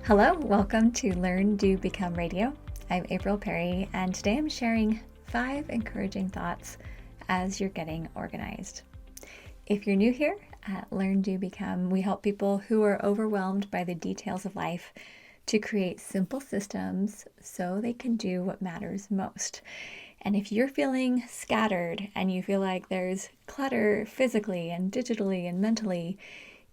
Hello, welcome to Learn, Do, Become Radio. I'm April Perry, and today I'm sharing 5 encouraging thoughts as you're getting organized. If you're new here at Learn, Do, Become, we help people who are overwhelmed by the details of life to create simple systems so they can do what matters most. And if you're feeling scattered and you feel like there's clutter physically and digitally and mentally,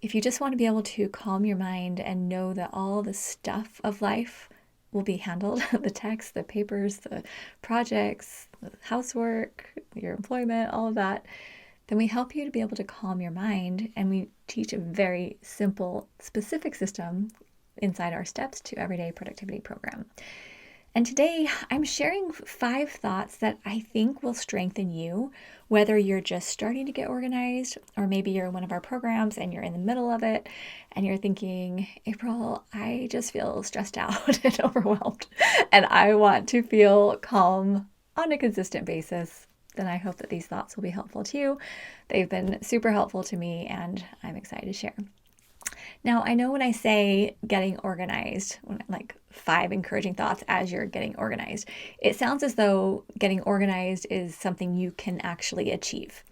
if you just want to be able to calm your mind and know that all the stuff of life will be handled, the texts, the papers, the projects, the housework, your employment, all of that, then we help you to be able to calm your mind, and we teach a very simple, specific system inside our Steps to Everyday Productivity program. And today I'm sharing 5 thoughts that I think will strengthen you, whether you're just starting to get organized, or maybe you're in one of our programs and you're in the middle of it and you're thinking, April, I just feel stressed out and overwhelmed, and I want to feel calm on a consistent basis. Then I hope that these thoughts will be helpful to you. They've been super helpful to me, and I'm excited to share. Now, I know when I say getting organized, like 5 encouraging thoughts as you're getting organized, it sounds as though getting organized is something you can actually achieve.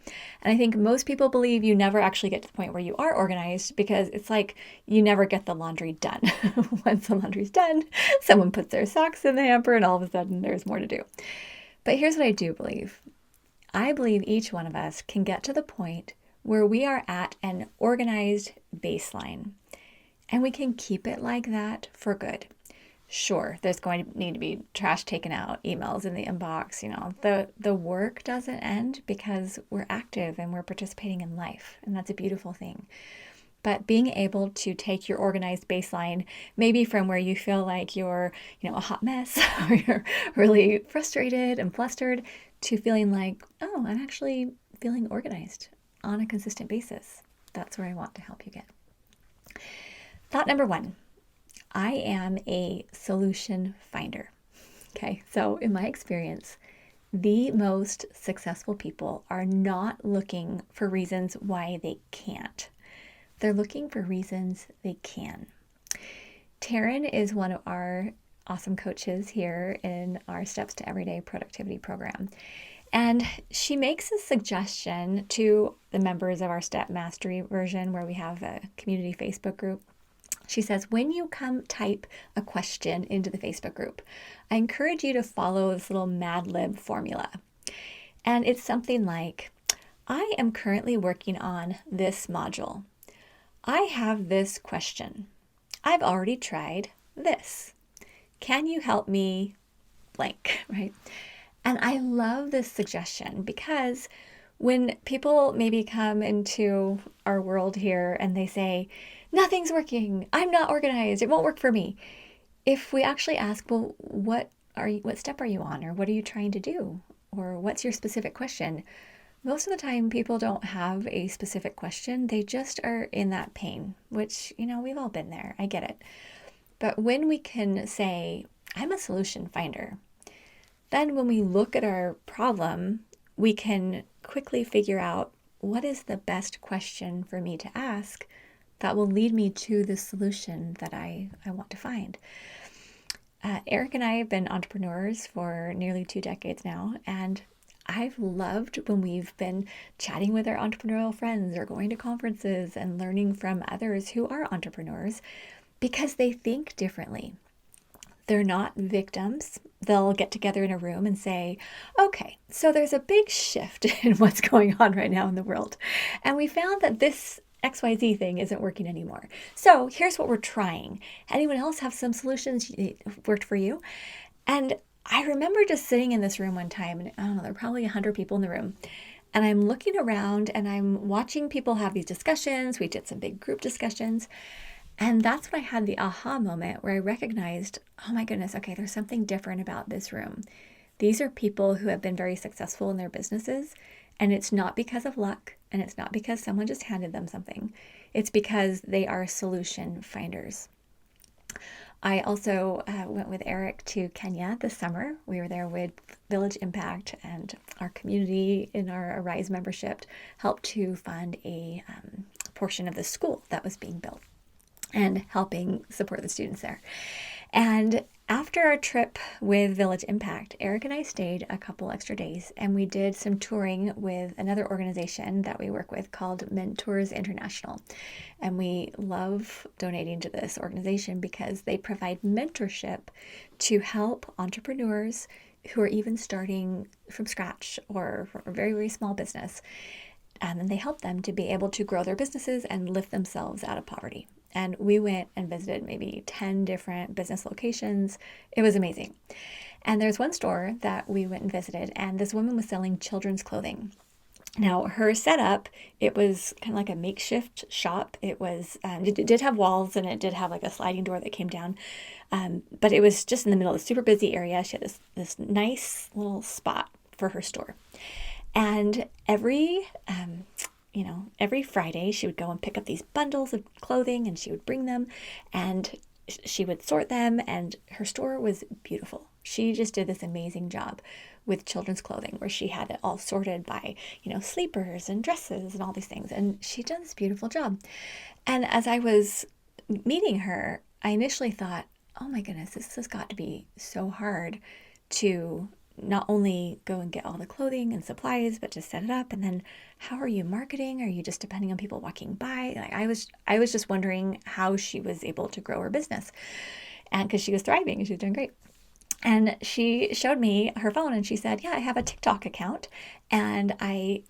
And I think most people believe you never actually get to the point where you are organized, because it's like you never get the laundry done. Once the laundry's done, someone puts their socks in the hamper and all of a sudden there's more to do. But here's what I do believe. I believe each one of us can get to the point where we are at an organized baseline, and we can keep it like that for good. Sure, there's going to need to be trash taken out, emails in the inbox, the work doesn't end, because we're active and we're participating in life, and that's a beautiful thing. But being able to take your organized baseline, maybe from where you feel like you're, a hot mess, or you're really frustrated and flustered, to feeling like, oh, I'm actually feeling organized on a consistent basis. That's where I want to help you get. Thought number 1, I am a solution finder. Okay, so in my experience, the most successful people are not looking for reasons why they can't. They're looking for reasons they can. Taryn is one of our awesome coaches here in our Steps to Everyday Productivity program. And she makes a suggestion to the members of our Step Mastery version, where we have a community Facebook group. She says, when you come type a question into the Facebook group, I encourage you to follow this little Mad Lib formula. And it's something like, I am currently working on this module. I have this question. I've already tried this. Can you help me blank, right? And I love this suggestion, because when people maybe come into our world here and they say, nothing's working, I'm not organized, it won't work for me. If we actually ask, well, what step are you on? Or what are you trying to do? Or what's your specific question? Most of the time, people don't have a specific question. They just are in that pain, which, we've all been there. I get it. But when we can say, I'm a solution finder, then when we look at our problem, we can quickly figure out what is the best question for me to ask that will lead me to the solution that I want to find. Eric and I have been entrepreneurs for nearly 2 decades now, and I've loved when we've been chatting with our entrepreneurial friends or going to conferences and learning from others who are entrepreneurs, because they think differently. They're not victims. They'll get together in a room and say, okay, so there's a big shift in what's going on right now in the world, and we found that this XYZ thing isn't working anymore. So here's what we're trying. Anyone else have some solutions that worked for you? And I remember just sitting in this room one time, and I don't know, there were probably 100 people in the room. And I'm looking around and I'm watching people have these discussions. We did some big group discussions. And that's when I had the aha moment where I recognized, oh my goodness, okay, there's something different about this room. These are people who have been very successful in their businesses. And it's not because of luck, and it's not because someone just handed them something. It's because they are solution finders. I also went with Eric to Kenya this summer. We were there with Village Impact, and our community in our Arise membership helped to fund a portion of the school that was being built. and helping support the students there. And after our trip with Village Impact, Eric and I stayed a couple extra days and we did some touring with another organization that we work with called Mentors International. And we love donating to this organization because they provide mentorship to help entrepreneurs who are even starting from scratch or a very, very small business. And they help them to be able to grow their businesses and lift themselves out of poverty. And we went and visited maybe 10 different business locations. It was amazing. And there's one store that we went and visited, and this woman was selling children's clothing. Now, her setup, it was kind of like a makeshift shop. It was, it did have walls, and it did have like a sliding door that came down. But it was just in the middle of a super busy area. She had this nice little spot for her store. And every Friday she would go and pick up these bundles of clothing and she would bring them and she would sort them, and her store was beautiful. She just did this amazing job with children's clothing where she had it all sorted by, sleepers and dresses and all these things. And she did this beautiful job. And as I was meeting her, I initially thought, oh my goodness, this has got to be so hard to not only go and get all the clothing and supplies, but to set it up. And then how are you marketing? Are you just depending on people walking by? Like I was just wondering how she was able to grow her business. And because she was thriving and she was doing great. And she showed me her phone and she said, yeah, I have a TikTok account and I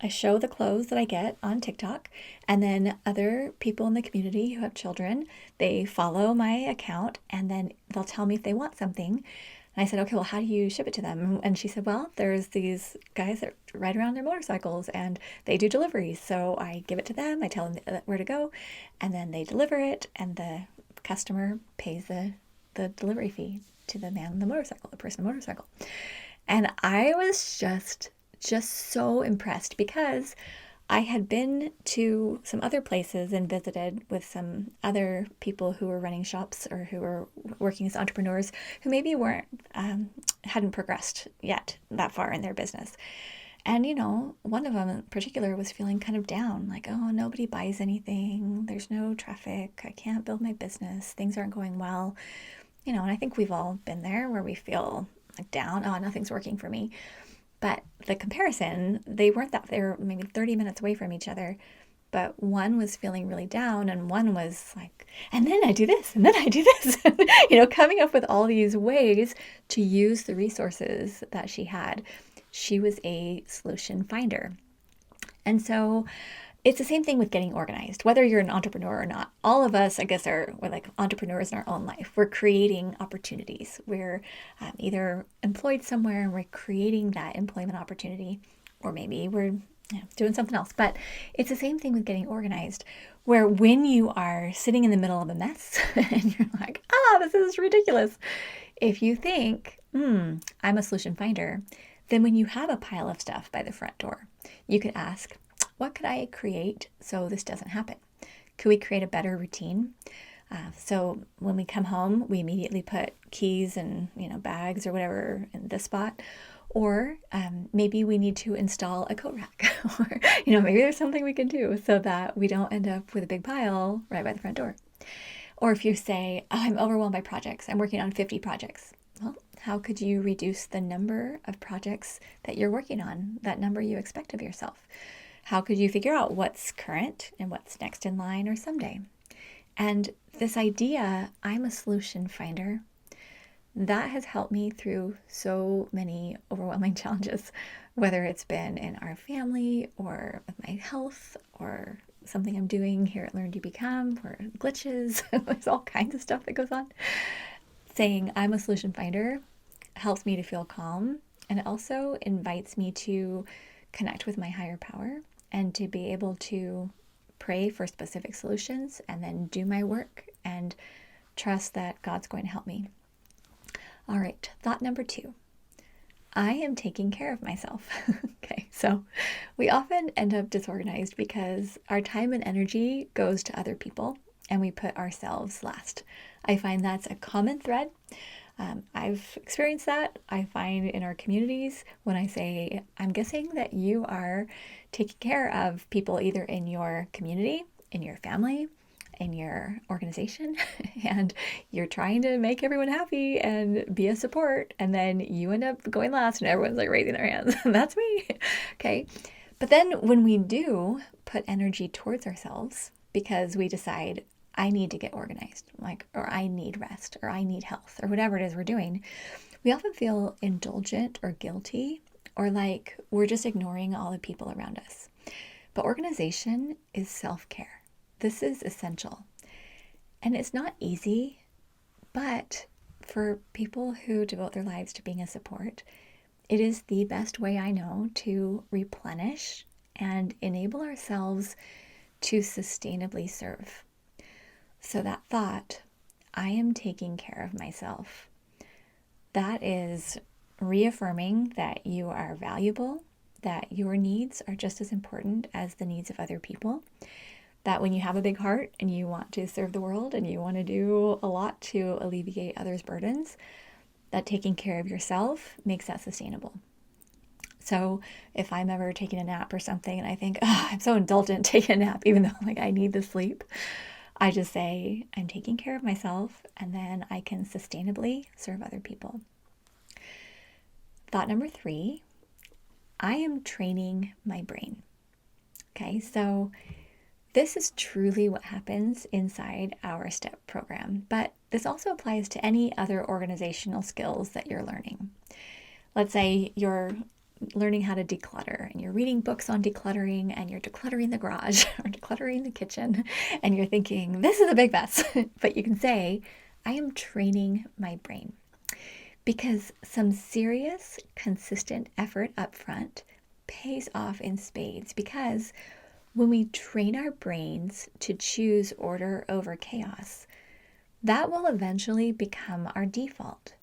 show the clothes that I get on TikTok, and then other people in the community who have children, they follow my account and then they'll tell me if they want something. And I said, okay, well, how do you ship it to them? And she said, well, there's these guys that ride around their motorcycles and they do deliveries. So I give it to them, I tell them where to go, and then they deliver it, and the customer pays the delivery fee to the man on the motorcycle, the person on the motorcycle. And I was just so impressed because I had been to some other places and visited with some other people who were running shops or who were working as entrepreneurs who maybe hadn't progressed yet that far in their business. And, one of them in particular was feeling kind of down, like, oh, nobody buys anything. There's no traffic. I can't build my business. Things aren't going well. And I think we've all been there where we feel like down. Oh, nothing's working for me. But the comparison, they weren't that, they were maybe 30 minutes away from each other. But one was feeling really down and one was like, and then I do this, and then I do this, coming up with all these ways to use the resources that she had. She was a solution finder. And so it's the same thing with getting organized, whether you're an entrepreneur or not. All of us, I guess, we're like entrepreneurs in our own life. We're creating opportunities. We're either employed somewhere and we're creating that employment opportunity, or maybe we're doing something else. But it's the same thing with getting organized, where when you are sitting in the middle of a mess and you're like, this is ridiculous. If you think, I'm a solution finder, then when you have a pile of stuff by the front door, you could ask, what could I create so this doesn't happen? Could we create a better routine? So when we come home, we immediately put keys and bags or whatever in this spot. Or maybe we need to install a coat rack. Or maybe there's something we can do so that we don't end up with a big pile right by the front door. Or if you say, I'm overwhelmed by projects, I'm working on 50 projects. Well, how could you reduce the number of projects that you're working on, that number you expect of yourself? How could you figure out what's current and what's next in line or someday? And this idea, I'm a solution finder, that has helped me through so many overwhelming challenges, whether it's been in our family or with my health or something I'm doing here at LearnDoBecome or glitches. There's all kinds of stuff that goes on. Saying I'm a solution finder helps me to feel calm, and it also invites me to connect with my higher power and to be able to pray for specific solutions and then do my work and trust that God's going to help me. All right, thought number 2. I am taking care of myself. Okay, so we often end up disorganized because our time and energy goes to other people and we put ourselves last. I find that's a common thread. I've experienced that. I find in our communities when I say, I'm guessing that you are taking care of people either in your community, in your family, in your organization and you're trying to make everyone happy and be a support, and then you end up going last and everyone's like raising their hands. That's me. Okay. But then when we do put energy towards ourselves because we decide, I need to get organized, like, or I need rest, or I need health, or whatever it is we're doing, we often feel indulgent or guilty, or like we're just ignoring all the people around us. But organization is self-care. This is essential. And it's not easy, but for people who devote their lives to being a support, it is the best way I know to replenish and enable ourselves to sustainably serve. So that thought, I am taking care of myself, that is reaffirming that you are valuable, that your needs are just as important as the needs of other people, that when you have a big heart and you want to serve the world and you want to do a lot to alleviate others' burdens, that taking care of yourself makes that sustainable. So if I'm ever taking a nap or something and I think, oh, I'm so indulgent taking a nap, even though like I need the sleep, I just say, I'm taking care of myself, and then I can sustainably serve other people. Thought number 3, I am training my brain. Okay, so this is truly what happens inside our STEP program, but this also applies to any other organizational skills that you're learning. Let's say you're learning how to declutter and you're reading books on decluttering and you're decluttering the garage or decluttering the kitchen and you're thinking, this is a big mess. But you can say, I am training my brain, because some serious, consistent effort up front pays off in spades, because when we train our brains to choose order over chaos, that will eventually become our default.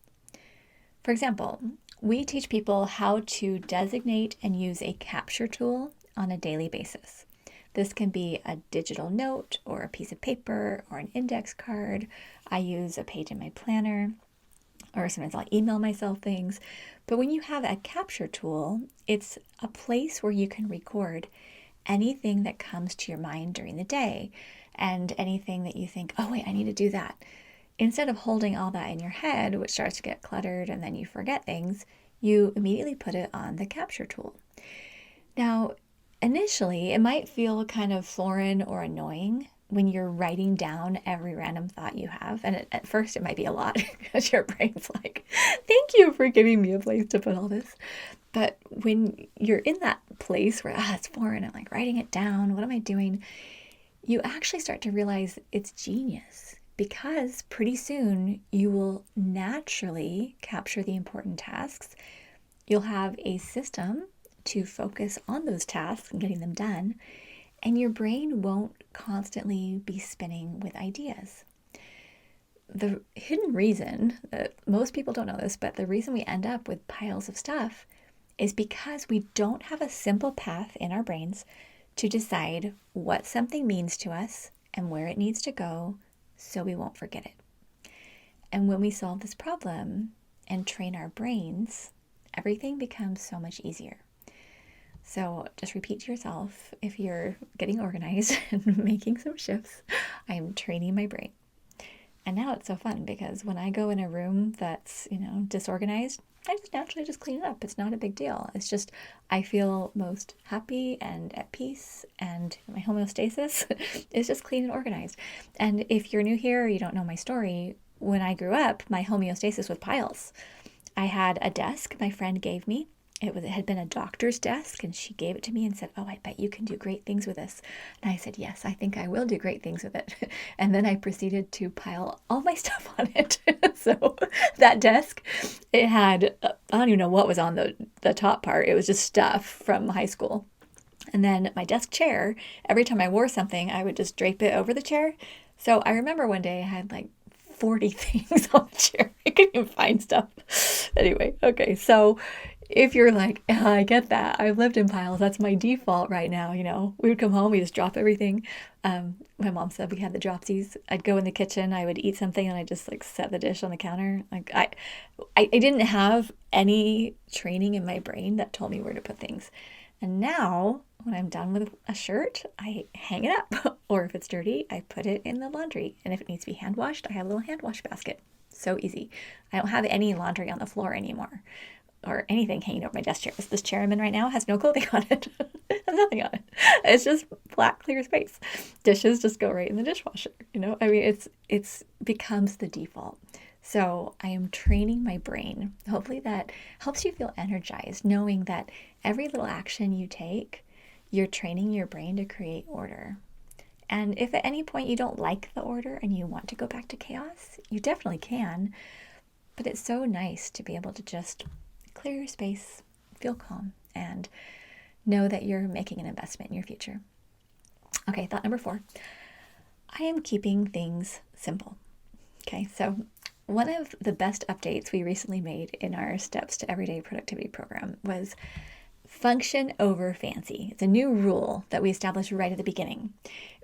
For example, we teach people how to designate and use a capture tool on a daily basis. This can be a digital note or a piece of paper or an index card. I use a page in my planner, or sometimes I'll email myself things. But when you have a capture tool, it's a place where you can record anything that comes to your mind during the day and anything that you think, oh wait, I need to do that. Instead of holding all that in your head, which starts to get cluttered and then you forget things, you immediately put it on the capture tool. Now, initially, it might feel kind of foreign or annoying when you're writing down every random thought you have. And at first it might be a lot because your brain's like, thank you for giving me a place to put all this. But when you're in that place where, it's foreign, I'm like writing it down, what am I doing? You actually start to realize it's genius, because pretty soon you will naturally capture the important tasks. You'll have a system to focus on those tasks and getting them done, and your brain won't constantly be spinning with ideas. The hidden reason that most people don't know this, but the reason we end up with piles of stuff is because we don't have a simple path in our brains to decide what something means to us and where it needs to go so we won't forget it. And when we solve this problem and train our brains, everything becomes so much easier. So just repeat to yourself, if you're getting organized and making some shifts, I am training my brain. And now it's so fun because when I go in a room that's, disorganized, I just naturally just clean it up. It's not a big deal. It's just I feel most happy and at peace, and my homeostasis is just clean and organized. And if you're new here or you don't know my story, when I grew up, my homeostasis was piles. I had a desk my friend gave me. It had been a doctor's desk, and she gave it to me and said, oh, I bet you can do great things with this. And I said, yes, I think I will do great things with it. And then I proceeded to pile all my stuff on it. So that desk, it had, I don't even know what was on the top part. It was just stuff from high school. And then my desk chair, every time I wore something, I would just drape it over the chair. So I remember one day I had like 40 things on the chair. I couldn't even find stuff. Anyway, okay, so if you're like, I get that, I've lived in piles, that's my default right now, we would come home, we just drop everything. My mom said we had the dropsies. I'd go in the kitchen, I would eat something, and I'd just like set the dish on the counter. Like I didn't have any training in my brain that told me where to put things. And now, when I'm done with a shirt, I hang it up. Or if it's dirty, I put it in the laundry. And if it needs to be hand washed, I have a little hand wash basket. So easy. I don't have any laundry on the floor anymore or anything hanging over my desk chairs. This chair I'm in right now has no clothing on it. Has nothing on it. It's just flat, clear space. Dishes just go right in the dishwasher. I mean, it's becomes the default. So I am training my brain. Hopefully that helps you feel energized, knowing that every little action you take, you're training your brain to create order. And if at any point you don't like the order and you want to go back to chaos, you definitely can. But it's so nice to be able to just clear your space, feel calm, and know that you're making an investment in your future. Okay, thought number 4. I am keeping things simple. Okay, so one of the best updates we recently made in our Steps to Everyday Productivity program was function over fancy. It's a new rule that we established right at the beginning.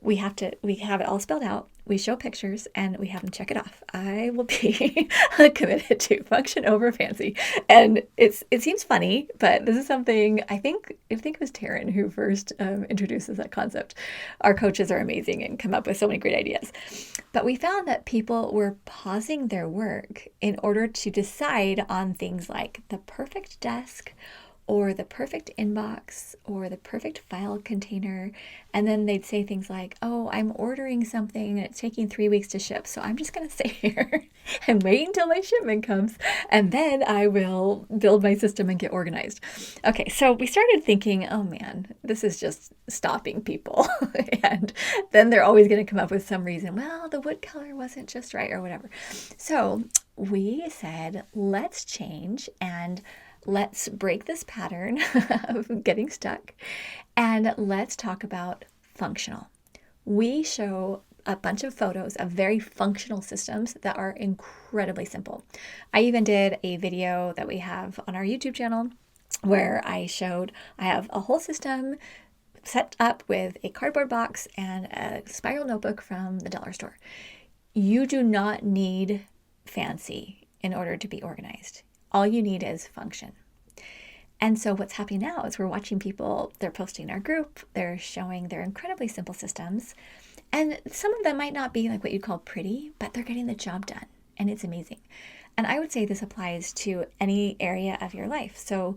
We have it all spelled out. We show pictures and we have them check it off. I will be committed to function over fancy. And it seems funny, but this is something I think it was Taryn who first introduces that concept. Our coaches are amazing and come up with so many great ideas. But we found that people were pausing their work in order to decide on things like the perfect desk, or the perfect inbox, or the perfect file container. And then they'd say things like, oh, I'm ordering something and it's taking 3 weeks to ship. So I'm just going to stay here and wait until my shipment comes. And then I will build my system and get organized. Okay, so we started thinking, oh man, this is just stopping people. And then they're always going to come up with some reason. Well, the wood color wasn't just right or whatever. So we said, let's change and let's break this pattern of getting stuck and let's talk about functional. We show a bunch of photos of very functional systems that are incredibly simple. I even did a video that we have on our YouTube channel where I have a whole system set up with a cardboard box and a spiral notebook from the dollar store. You do not need fancy in order to be organized. All you need is function. And so what's happening now is we're watching people, they're posting in our group, they're showing their incredibly simple systems. And some of them might not be like what you'd call pretty, but they're getting the job done. And it's amazing. And I would say this applies to any area of your life. So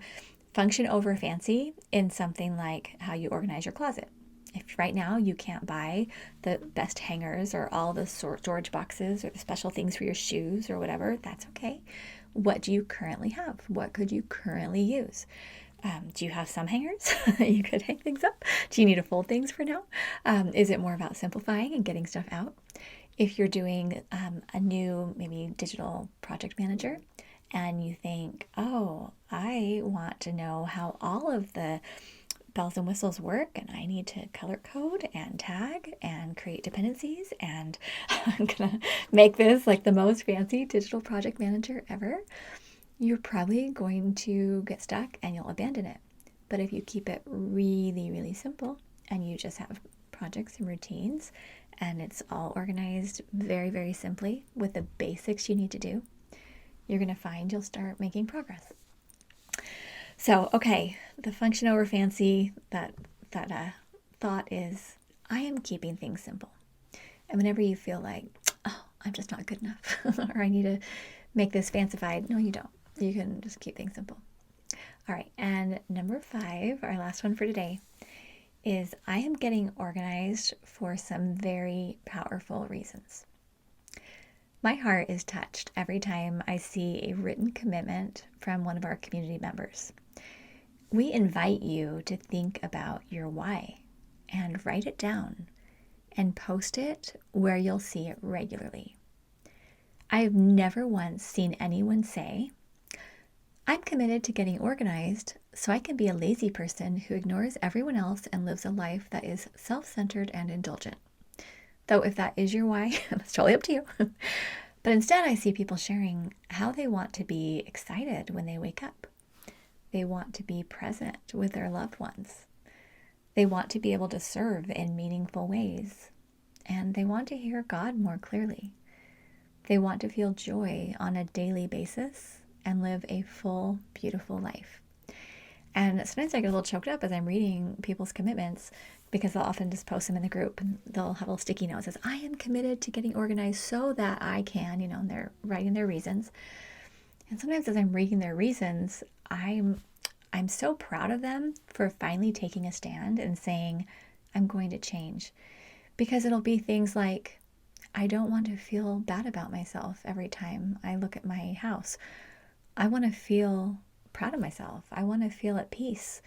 function over fancy in something like how you organize your closet. If right now you can't buy the best hangers or all the storage boxes or the special things for your shoes or whatever, that's okay. What do you currently have? What could you currently use? Do you have some hangers you could hang things up? Do you need to fold things for now? Is it more about simplifying and getting stuff out? If you're doing a new maybe digital project manager and you think, oh, I want to know how all of the bells and whistles work and I need to color code and tag and create dependencies and I'm gonna make this like the most fancy digital project manager ever, you're probably going to get stuck and you'll abandon it. But if you keep it really, really simple and you just have projects and routines and it's all organized very, very simply with the basics you need to do, you're gonna find you'll start making progress. So, okay, the function over fancy, that thought is, I am keeping things simple. And whenever you feel like, oh, I'm just not good enough, or I need to make this fancified, no, you don't. You can just keep things simple. All right, and number 5, our last one for today, is I am getting organized for some very powerful reasons. My heart is touched every time I see a written commitment from one of our community members. We invite you to think about your why and write it down and post it where you'll see it regularly. I have never once seen anyone say, I'm committed to getting organized so I can be a lazy person who ignores everyone else and lives a life that is self-centered and indulgent. Though if that is your why, that's totally up to you. But instead I see people sharing how they want to be excited when they wake up. They want to be present with their loved ones. They want to be able to serve in meaningful ways. And they want to hear God more clearly. They want to feel joy on a daily basis and live a full, beautiful life. And sometimes I get a little choked up as I'm reading people's commitments, because they'll often just post them in the group and they'll have a little sticky note that says, I am committed to getting organized so that I can, and they're writing their reasons. And sometimes as I'm reading their reasons, I'm so proud of them for finally taking a stand and saying, I'm going to change. Because it'll be things like, I don't want to feel bad about myself every time I look at my house. I want to feel proud of myself. I want to feel at peace.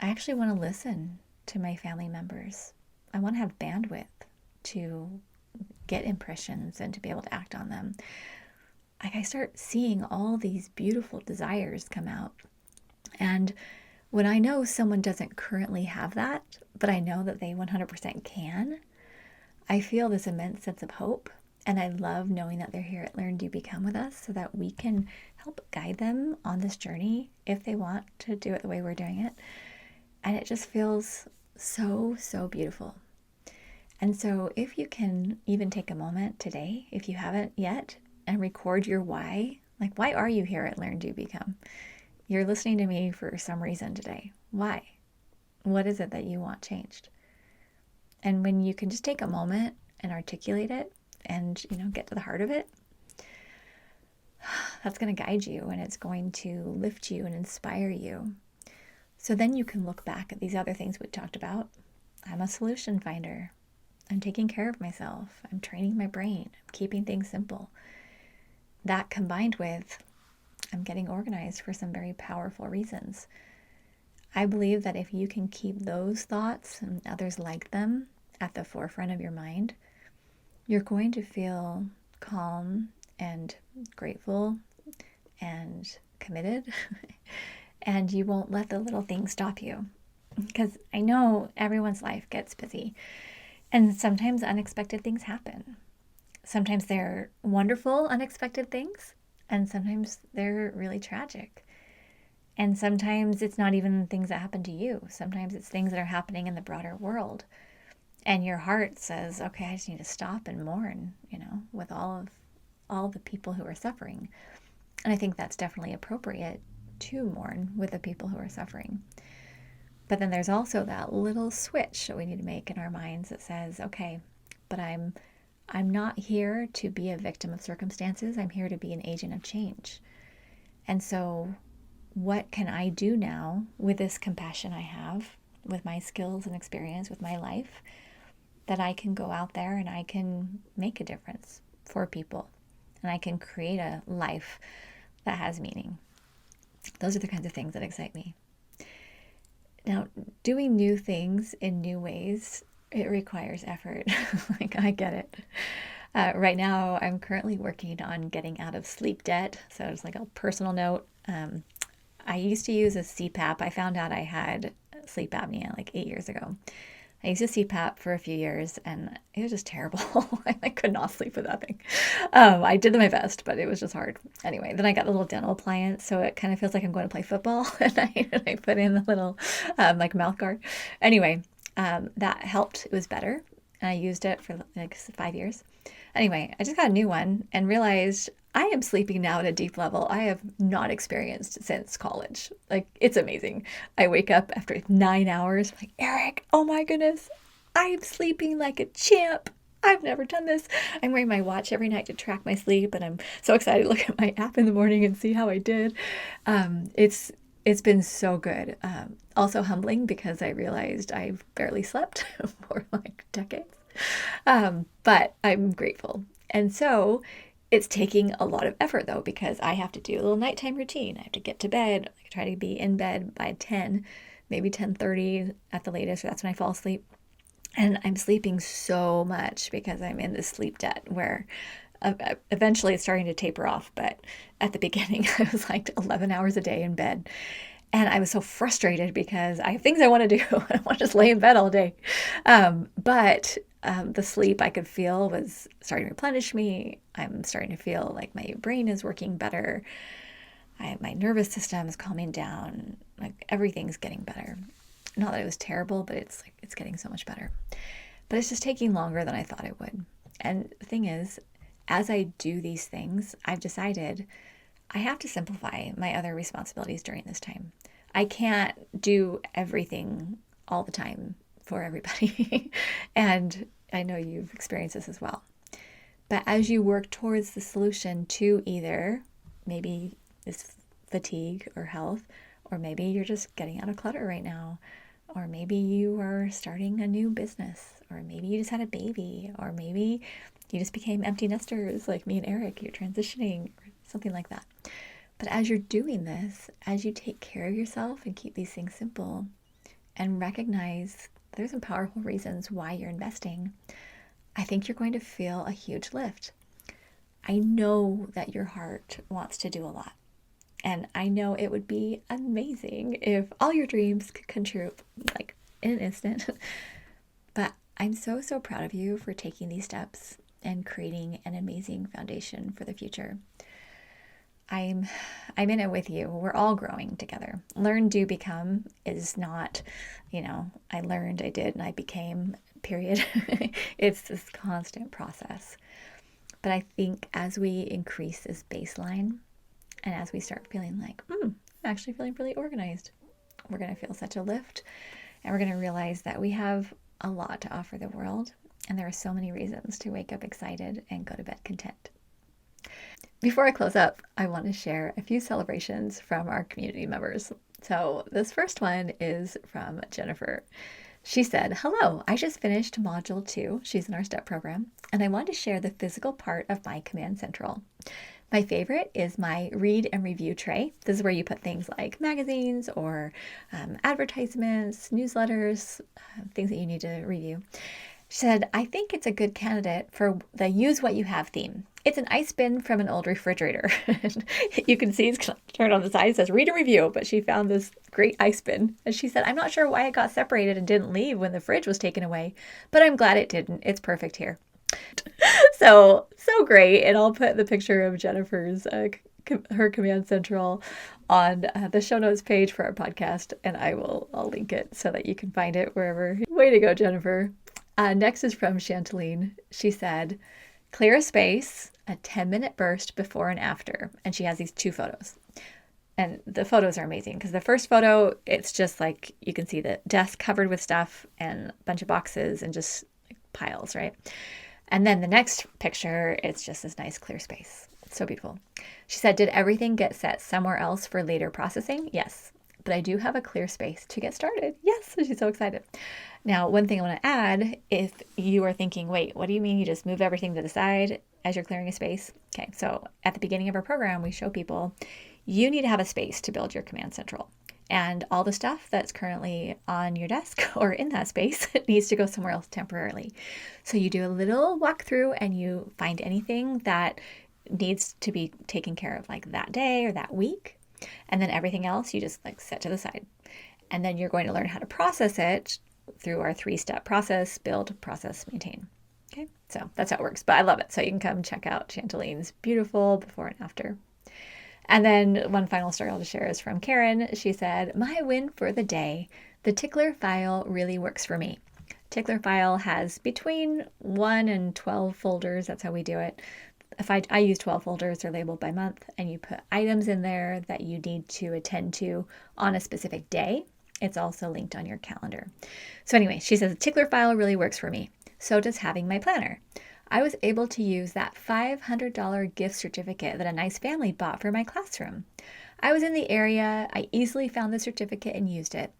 I actually want to listen to my family members. I want to have bandwidth to get impressions and to be able to act on them. Like, I start seeing all these beautiful desires come out. And when I know someone doesn't currently have that, but I know that they 100% can, I feel this immense sense of hope. And I love knowing that they're here at LearnDoBecome with us so that we can help guide them on this journey if they want to do it the way we're doing it. And it just feels so, so beautiful. And so if you can even take a moment today, if you haven't yet, and record your why, like, why are you here at LearnDoBecome? You're listening to me for some reason today. Why? What is it that you want changed? And when you can just take a moment and articulate it and, get to the heart of it, that's going to guide you and it's going to lift you and inspire you. So then you can look back at these other things we talked about. I'm a solution finder. I'm taking care of myself. I'm training my brain. I'm keeping things simple. That combined with, I'm getting organized for some very powerful reasons. I believe that if you can keep those thoughts and others like them at the forefront of your mind, you're going to feel calm and grateful and committed, and you won't let the little things stop you. Because I know everyone's life gets busy, and sometimes unexpected things happen. Sometimes they're wonderful, unexpected things, and sometimes they're really tragic. And sometimes it's not even things that happen to you. Sometimes it's things that are happening in the broader world. And your heart says, okay, I just need to stop and mourn, with all the people who are suffering. And I think that's definitely appropriate to mourn with the people who are suffering. But then there's also that little switch that we need to make in our minds that says, okay, but I'm not here to be a victim of circumstances. I'm here to be an agent of change. And so what can I do now with this compassion I have, with my skills and experience, with my life, that I can go out there and I can make a difference for people and I can create a life that has meaning. Those are the kinds of things that excite me. Now, doing new things in new ways, it requires effort. Like, I get it. Right now, I'm currently working on getting out of sleep debt. So it's like a personal note. I used to use a CPAP. I found out I had sleep apnea like 8 years ago. I used a CPAP for a few years and it was just terrible. I could not sleep with that thing. I did my best, but it was just hard. Anyway, then I got the little dental appliance, so it kind of feels like I'm going to play football. And I put in the little mouth guard. Anyway, that helped. It was better. And I used it for like 5 years. Anyway, I just got a new one and realized I am sleeping now at a deep level I have not experienced since college. Like, it's amazing. I wake up after 9 hours, like, Eric, oh my goodness, I'm sleeping like a champ. I've never done this. I'm wearing my watch every night to track my sleep, and I'm so excited to look at my app in the morning and see how I did. It's been so good. Also humbling because I realized I've barely slept for like decades. But I'm grateful. And so it's taking a lot of effort though, because I have to do a little nighttime routine. I have to get to bed. I try to be in bed by 10, maybe 10:30 at the latest. That's when I fall asleep. And I'm sleeping so much because I'm in this sleep debt where eventually it's starting to taper off. But at the beginning, I was like 11 hours a day in bed. And I was so frustrated because I have things I want to do. I don't want to just lay in bed all day. But the sleep I could feel was starting to replenish me. I'm starting to feel like my brain is working better. My nervous system is calming down. Like, everything's getting better. Not that it was terrible, but it's getting so much better. But it's just taking longer than I thought it would. And the thing is, as I do these things, I've decided I have to simplify my other responsibilities during this time. I can't do everything all the time for everybody. And I know you've experienced this as well. But as you work towards the solution to either maybe this fatigue or health, or maybe you're just getting out of clutter right now, or maybe you are starting a new business, or maybe you just had a baby, or maybe you just became empty nesters like me and Eric, you're transitioning, or something like that. But as you're doing this, as you take care of yourself and keep these things simple and recognize there's some powerful reasons why you're investing, I think you're going to feel a huge lift. I know that your heart wants to do a lot. And I know it would be amazing if all your dreams could come true like in an instant. But I'm so, so proud of you for taking these steps and creating an amazing foundation for the future. I'm in it with you. We're all growing together. Learn, do, become is not, I learned, I did, and I became, period. It's this constant process. But I think as we increase this baseline and as we start feeling like, I'm actually feeling really organized, we're going to feel such a lift, and we're going to realize that we have a lot to offer the world. And there are so many reasons to wake up excited and go to bed content. Before I close up, I want to share a few celebrations from our community members. So this first one is from Jennifer. She said, "Hello, I just finished Module 2, she's in our STEP program, and I want to share the physical part of my Command Central. My favorite is my read and review tray. This is where you put things like magazines or advertisements, newsletters, things that you need to review." She said, "I think it's a good candidate for the use what you have theme. It's an ice bin from an old refrigerator." You can see it's turned on the side. It says read a review, but she found this great ice bin. And she said, "I'm not sure why it got separated and didn't leave when the fridge was taken away, but I'm glad it didn't. It's perfect here." So great. And I'll put the picture of Jennifer's, her Command Central on the show notes page for our podcast. And I'll link it so that you can find it wherever. Way to go, Jennifer. Next is from Chanteline. She said, "Clear a space, a 10-minute burst before and after." And she has these 2 photos. And the photos are amazing because the first photo, it's just like you can see the desk covered with stuff and a bunch of boxes and just piles, right? And then the next picture, it's just this nice clear space. It's so beautiful. She said, "Did everything get set somewhere else for later processing?" "Yes, but I do have a clear space to get started." Yes, she's so excited. Now, one thing I want to add, if you are thinking, wait, what do you mean you just move everything to the side as you're clearing a space? Okay, so at the beginning of our program, we show people you need to have a space to build your Command Central. And all the stuff that's currently on your desk or in that space needs to go somewhere else temporarily. So you do a little walkthrough and you find anything that needs to be taken care of like that day or that week. And then everything else you just set to the side. And then you're going to learn how to process it through our 3-step process: build, process, maintain. Okay, so that's how it works. But I love it. So you can come check out Chanteline's beautiful before and after. And then one final story I'll just share is from Karen. She said, "My win for the day, the Tickler file really works for me." Tickler file has between 1 and 12 folders. That's how we do it. If I use 12 folders, they're labeled by month, and you put items in there that you need to attend to on a specific day. It's also linked on your calendar. So anyway, she says, "Tickler file really works for me. So does having my planner. I was able to use that $500 gift certificate that a nice family bought for my classroom. I was in the area. I easily found the certificate and used it.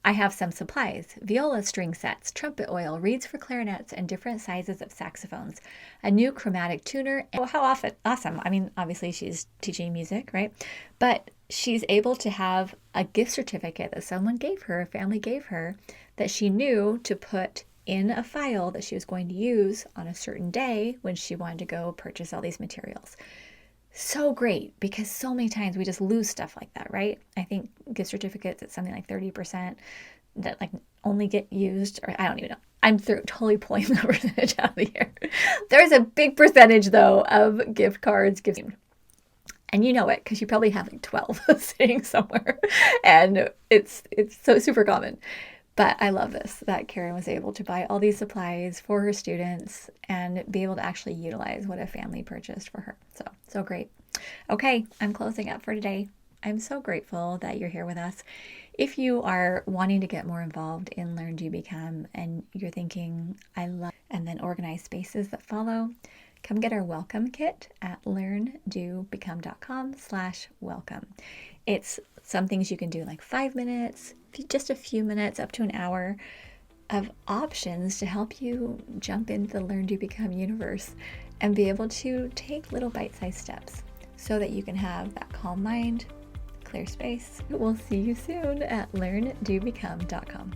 I have some supplies: viola string sets, trumpet oil, reeds for clarinets, and different sizes of saxophones, a new chromatic tuner." Oh, how awesome. I mean, obviously she's teaching music, right? But she's able to have a gift certificate that someone gave her, a family gave her, that she knew to put in a file that she was going to use on a certain day when she wanted to go purchase all these materials. So great, because so many times we just lose stuff like that, right? I think gift certificates at something like 30% that only get used, or I don't even know. I'm totally pulling the percentage out of the air. There's a big percentage though of gift cards given. And you know it because you probably have 12 sitting somewhere, and it's so super common. But I love this, that Karen was able to buy all these supplies for her students and be able to actually utilize what a family purchased for her. So great. Okay, I'm closing up for today. I'm so grateful that you're here with us. If you are wanting to get more involved in Learn, Do, Become, and you're thinking, I love, and then organized spaces that follow, come get our welcome kit at LearnDoBecome.com/welcome. It's some things you can do like 5 minutes, just a few minutes, up to an hour of options to help you jump into the Learn, Do, Become universe and be able to take little bite-sized steps so that you can have that calm mind, clear space. We'll see you soon at LearnDoBecome.com.